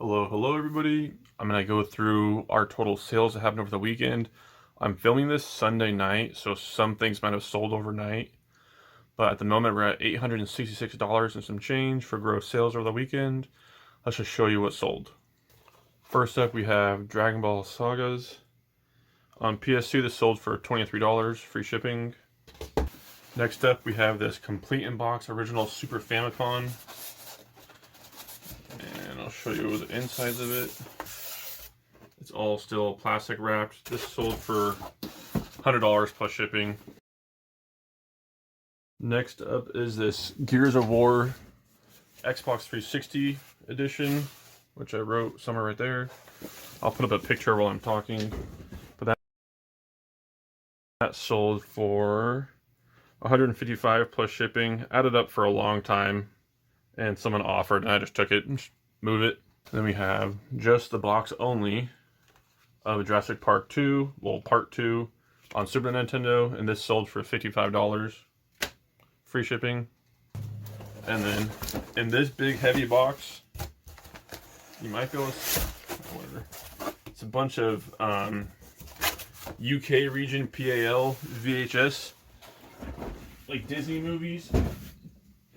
Hello everybody. I'm gonna go through our total sales that happened over the weekend. I'm filming this Sunday night, so some things might have sold overnight. But at the moment, we're at $866 and some change for gross sales over the weekend. Let's just show you what sold. First up, we have Dragon Ball Sagas. On PS2, this sold for $23, free shipping. Next up, we have this complete in box original Super Famicom. And I'll show you the insides of it. It's all still plastic wrapped. This sold for $100 plus shipping. Next up is this Gears of War Xbox 360 edition, which I wrote somewhere right there. I'll put up a picture while I'm talking. But that sold for $155 plus shipping. Added up for a long time, and someone offered, and I just took it and just move it. Then we have just the box only of Jurassic Park 2, well, Part 2 on Super Nintendo, and this sold for $55, free shipping. And then in this big heavy box, you might go with whatever. It's a bunch of UK region PAL VHS, like Disney movies,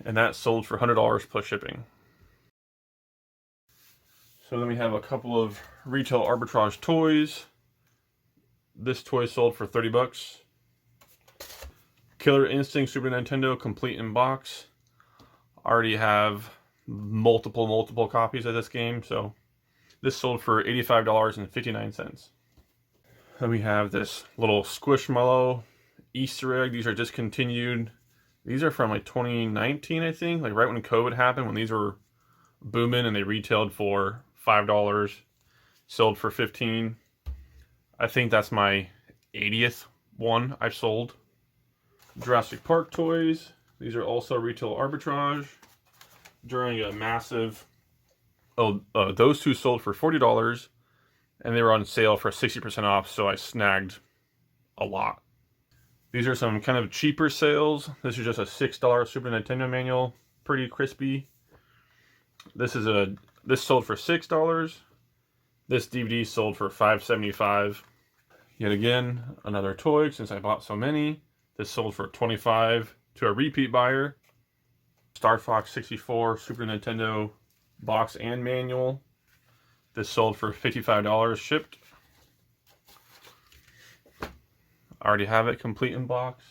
and that sold for $100 plus shipping. So then we have a couple of retail arbitrage toys. This toy sold for 30 bucks. Killer Instinct Super Nintendo complete in box. Already have multiple copies of this game, so this sold for $85.59. Then we have this little Squishmallow Easter egg. These are discontinued. These are from like 2019, I think, like right when COVID happened, when these were booming, and they retailed for $5, sold for $15. I think that's my 80th one I've sold. Jurassic Park toys. These are also retail arbitrage during a massive. Those two sold for $40, and they were on sale for 60% off. So I snagged a lot. These are some kind of cheaper sales. This is just a $6 Super Nintendo manual, pretty crispy. This sold for $6. This DVD sold for $5.75. Yet again, another toy since I bought so many. This sold for $25 to a repeat buyer. Star Fox 64 Super Nintendo box and manual. This sold for $55 shipped. I already have it complete in box.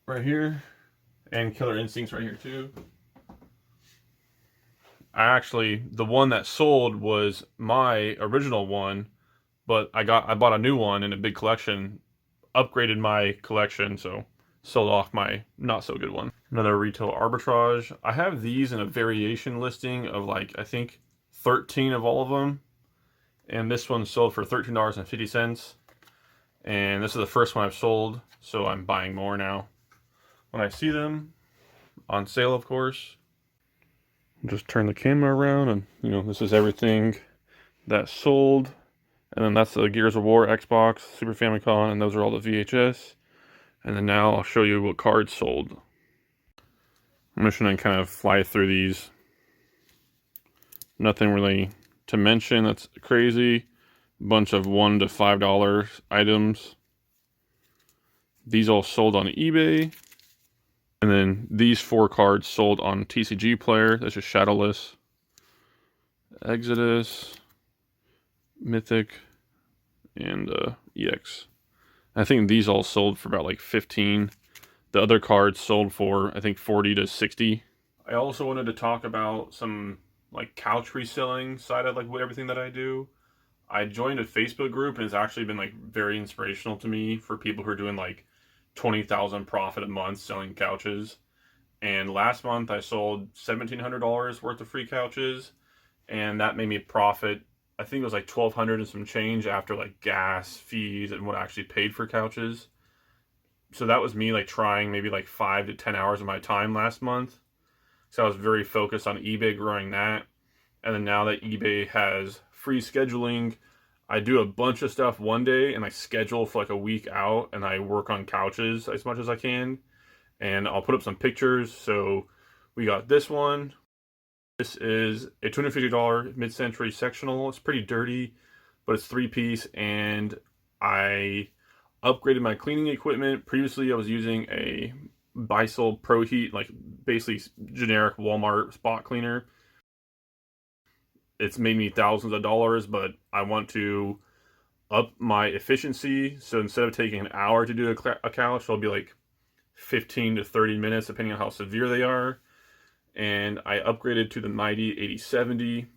Right here. And Killer Instincts right here too. The one that sold was my original one, but I bought a new one in a big collection, upgraded my collection, so sold off my not so good one. Another retail arbitrage. I have these in a variation listing of like, I think 13 of all of them. And this one sold for $13.50. And this is the first one I've sold, so I'm buying more now when I see them on sale, of course. Just turn the camera around, and this is everything that sold. And then that's the Gears of War Xbox, Super Famicom, and those are all the VHS. And then now I'll show you what cards sold. I'm just gonna kind of fly through these. Nothing really to mention that's crazy. Bunch of $1 to $5 items. These all sold on eBay. And then these 4 cards sold on TCG Player. That's just Shadowless, Exodus, Mythic, and EX. I think these all sold for about like 15. The other cards sold for, I think, 40 to 60. I also wanted to talk about some like couch reselling side of like everything that I do. I joined a Facebook group, and it's actually been like very inspirational to me for people who are doing like 20,000 profit a month selling couches. And last month I sold $1,700 worth of free couches, and that made me profit. I think it was like $1,200 and some change after like gas, fees, and what I actually paid for couches. So that was me like trying maybe like 5 to 10 hours of my time last month. So I was very focused on eBay growing that. And then now that eBay has free scheduling, I do a bunch of stuff one day and I schedule for like a week out, and I work on couches as much as I can. And I'll put up some pictures. So we got this one. This is a $250 mid-century sectional. It's pretty dirty, but it's 3-piece, and I upgraded my cleaning equipment. Previously, I was using a Bissell Pro Heat, like basically generic Walmart spot cleaner. It's made me thousands of dollars, but I want to up my efficiency. So instead of taking an hour to do a couch, it'll be like 15 to 30 minutes, depending on how severe they are. And I upgraded to the Mighty 8070,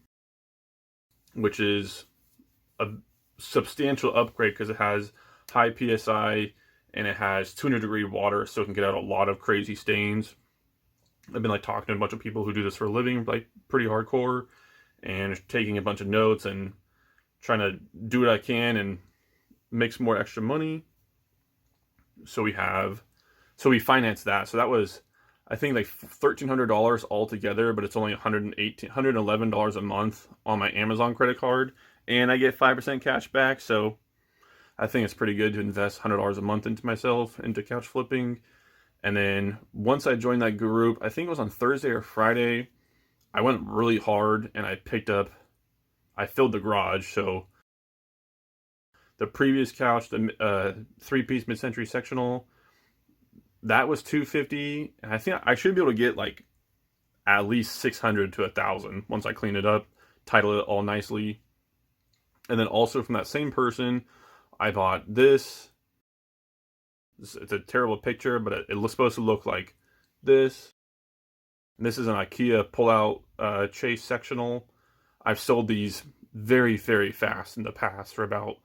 which is a substantial upgrade because it has high PSI and it has 200-degree water, so it can get out a lot of crazy stains. I've been like talking to a bunch of people who do this for a living, like pretty hardcore, and taking a bunch of notes and trying to do what I can and make some more extra money. So we financed that. So that was, I think, like $1,300 altogether, but it's only $111 a month on my Amazon credit card, and I get 5% cash back. So I think it's pretty good to invest $100 a month into myself, into couch flipping. And then once I joined that group, I think it was on Thursday or Friday, I went really hard and I filled the garage. So the previous couch, the 3-piece mid-century sectional, that was $250, and I think I should be able to get like at least $600 to $1,000 once I clean it up, title it all nicely. And then also from that same person, I bought this. It's a terrible picture, but it's supposed to look like this. And this is an IKEA pull-out chase sectional. I've sold these very, very fast in the past for about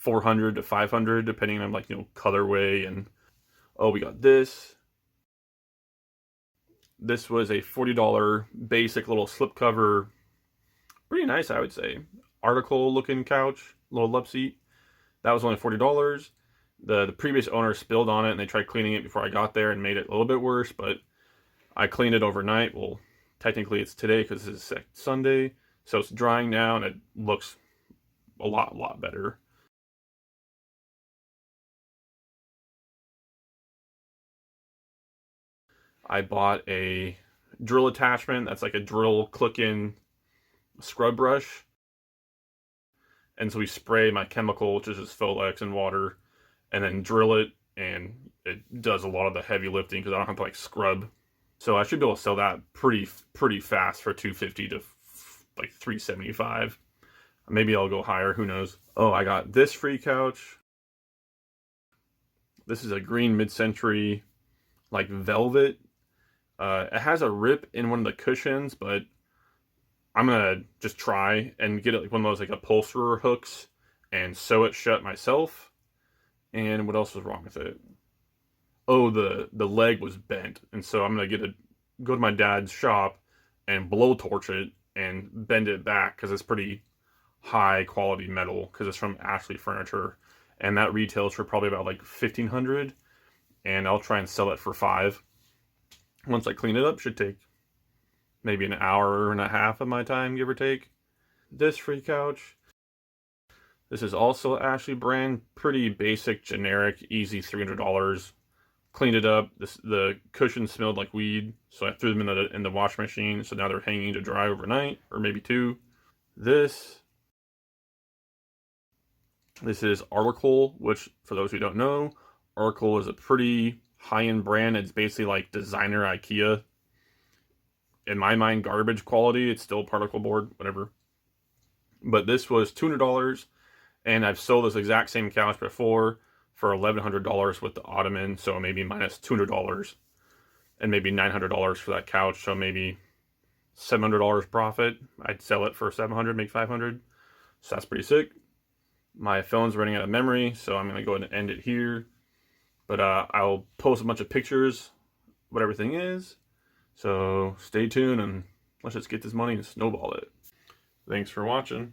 $400 to $500, depending on like, colorway. And oh, we got this. This was a $40 basic little slipcover. Pretty nice, I would say. Article looking couch, little love seat. That was only $40. The previous owner spilled on it, and they tried cleaning it before I got there and made it a little bit worse, but I cleaned it overnight. Well, technically it's today because this is Sunday, so it's drying now, and it looks a lot better. I bought a drill attachment. That's like a drill click-in scrub brush. And so we spray my chemical, which is just Folex, and water, and then drill it, and it does a lot of the heavy lifting because I don't have to like scrub. So I should be able to sell that pretty fast for $250 to like $375. Maybe I'll go higher, who knows. Oh, I got this free couch. This is a green mid-century like velvet. It has a rip in one of the cushions, but I'm gonna just try and get it like one of those like upholsterer hooks and sew it shut myself. And what else was wrong with it? Oh, the leg was bent, and so I'm gonna go to my dad's shop and blowtorch it and bend it back because it's pretty high quality metal because it's from Ashley Furniture, and that retails for probably about like $1,500, and I'll try and sell it for $5. Once I clean it up, should take maybe an hour and a half of my time, give or take. This free couch. This is also Ashley brand. Pretty basic, generic, easy $300. Cleaned it up. The cushions smelled like weed, so I threw them in the wash machine. So now they're hanging to dry overnight, or maybe 2. This is Article, which for those who don't know, Article is a pretty high-end brand. It's basically like designer IKEA. In my mind, garbage quality. It's still particle board, whatever. But this was $200, and I've sold this exact same couch before for $1,100 with the ottoman, so maybe minus $200, and maybe $900 for that couch, so maybe $700 profit. I'd sell it for $700, make $500, so that's pretty sick. My phone's running out of memory, so I'm going to go ahead and end it here. But I'll post a bunch of pictures, what everything is. So stay tuned, and let's just get this money and snowball it. Thanks for watching.